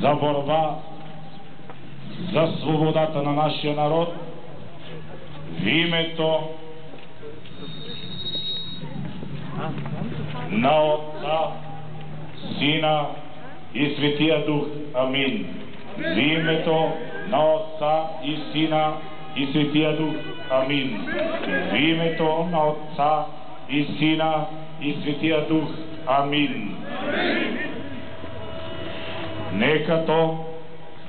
за борба за свободата на нашия народ в името на Отца, Сина и Светия Дух. Амин. В името на Отца и Сина и Светия Дух. Амин. В името на Отца и Сина и Светия Дух. Амин. Нека то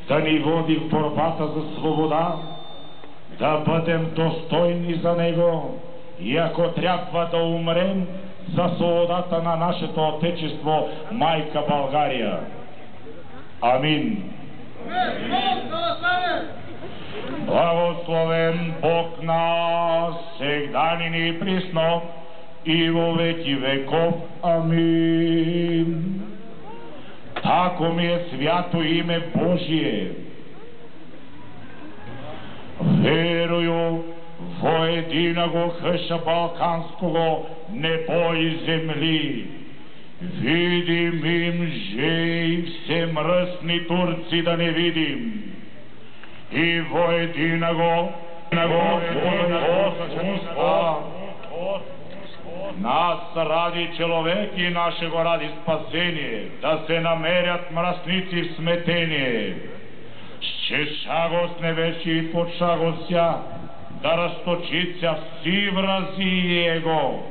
да ни води в борбата за свобода, да бъдем достойни за Него и ако трябва да умрем за свободата на нашето Отечество, майка България. Амин. Благословен Бог наш, сегдани и присно и во веки веков. Амин. Тако ми е свято име Божие. Верую во единого хъша балканского небо и земли, видим им жей все мръсни турци да не видим, и во единого нас ради човек и нашего ради спасение, да се намерят мръсници в смятение, ще шагост не беше и под шагостя, да разточиться вси врази Его,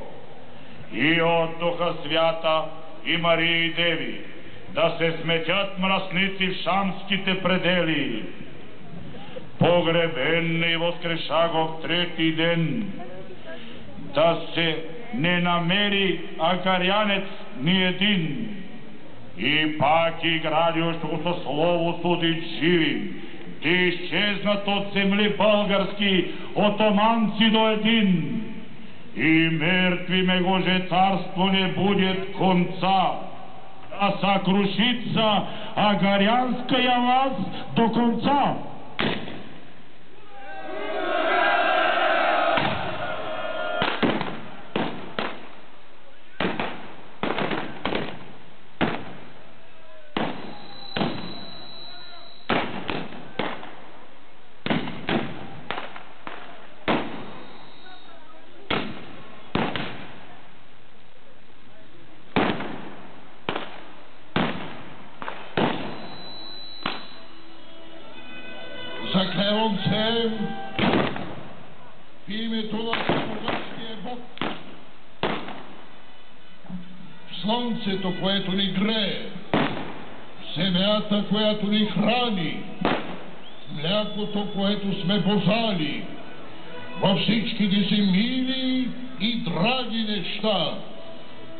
и от Духа Свята и Марии и Деви, да се сметят мръсници в шамските предели. Погребен и воскрешаго в трети ден, да се не намери агарянец ни един, и пак и градиощо со слово судит живим, да изчезнат от земли български отоманци до един, и мертви мегоже царство не будет конца, а сокрушится агарянская власть до конца. Заклевам се в името на Всемогъщия Бог, слънцето, което ни грее, земята, която ни храни, млякото, което сме позали, във всичките си мили и драги неща,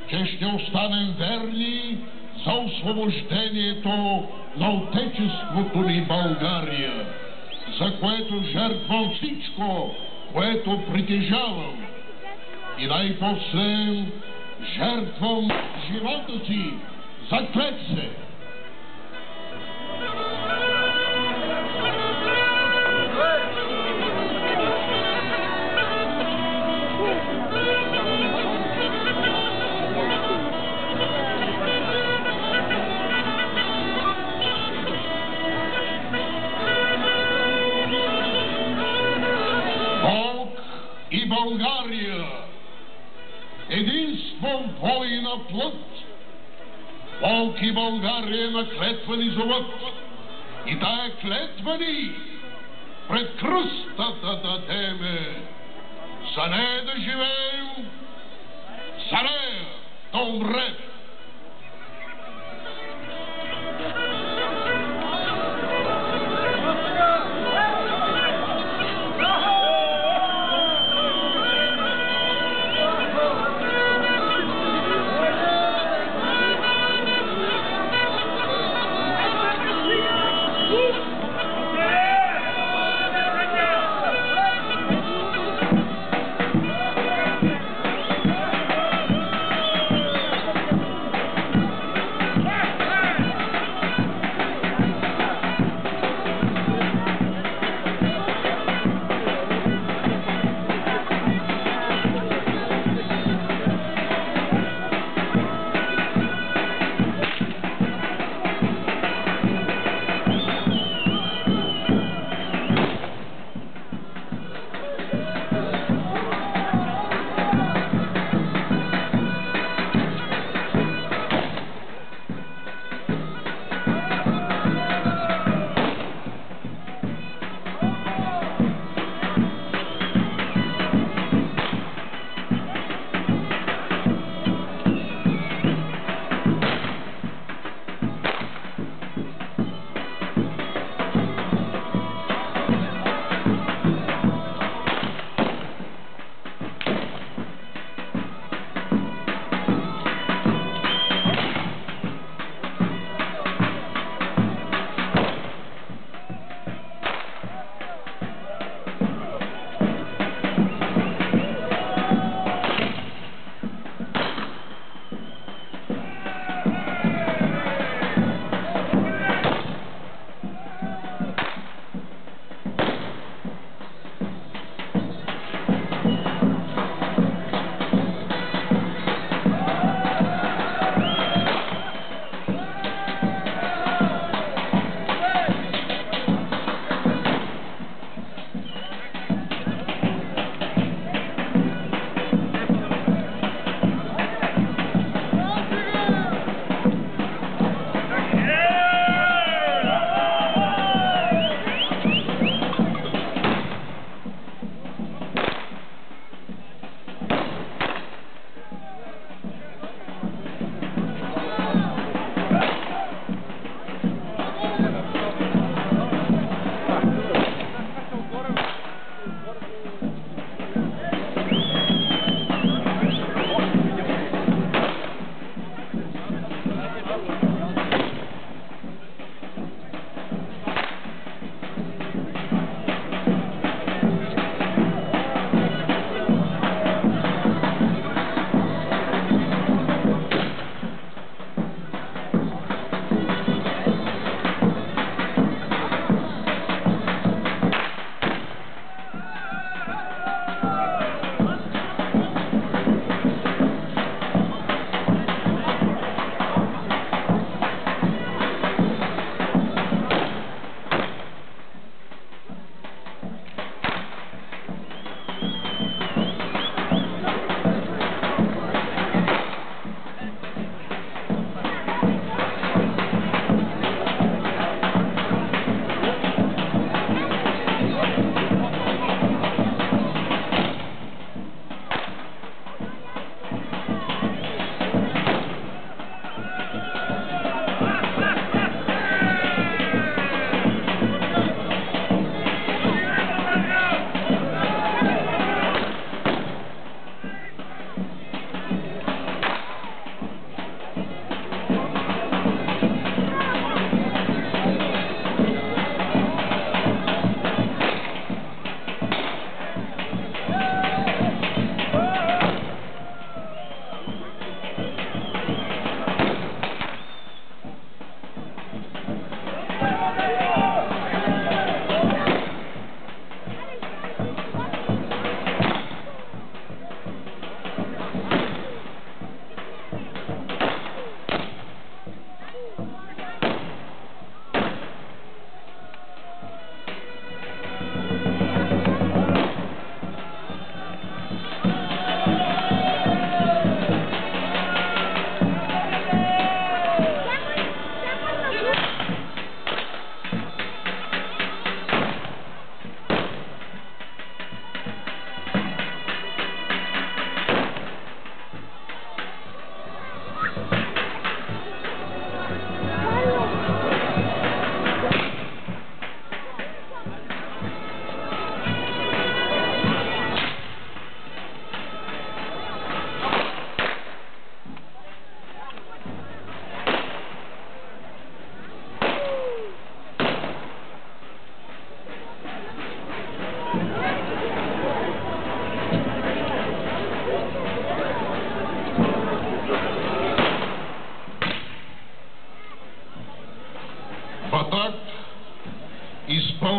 че ще останем верни за освобождението на Отечеството ни България, за което жертвам всичко, което притежавам, и най-после жертвам живота си, заклет се. И България, единство воина плът, Бог и България на клетва ни зоват, и тая клетва ни пред кръста да дадеме, за нея да живеем, за нея да умрем.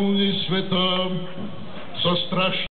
напълни света със страшни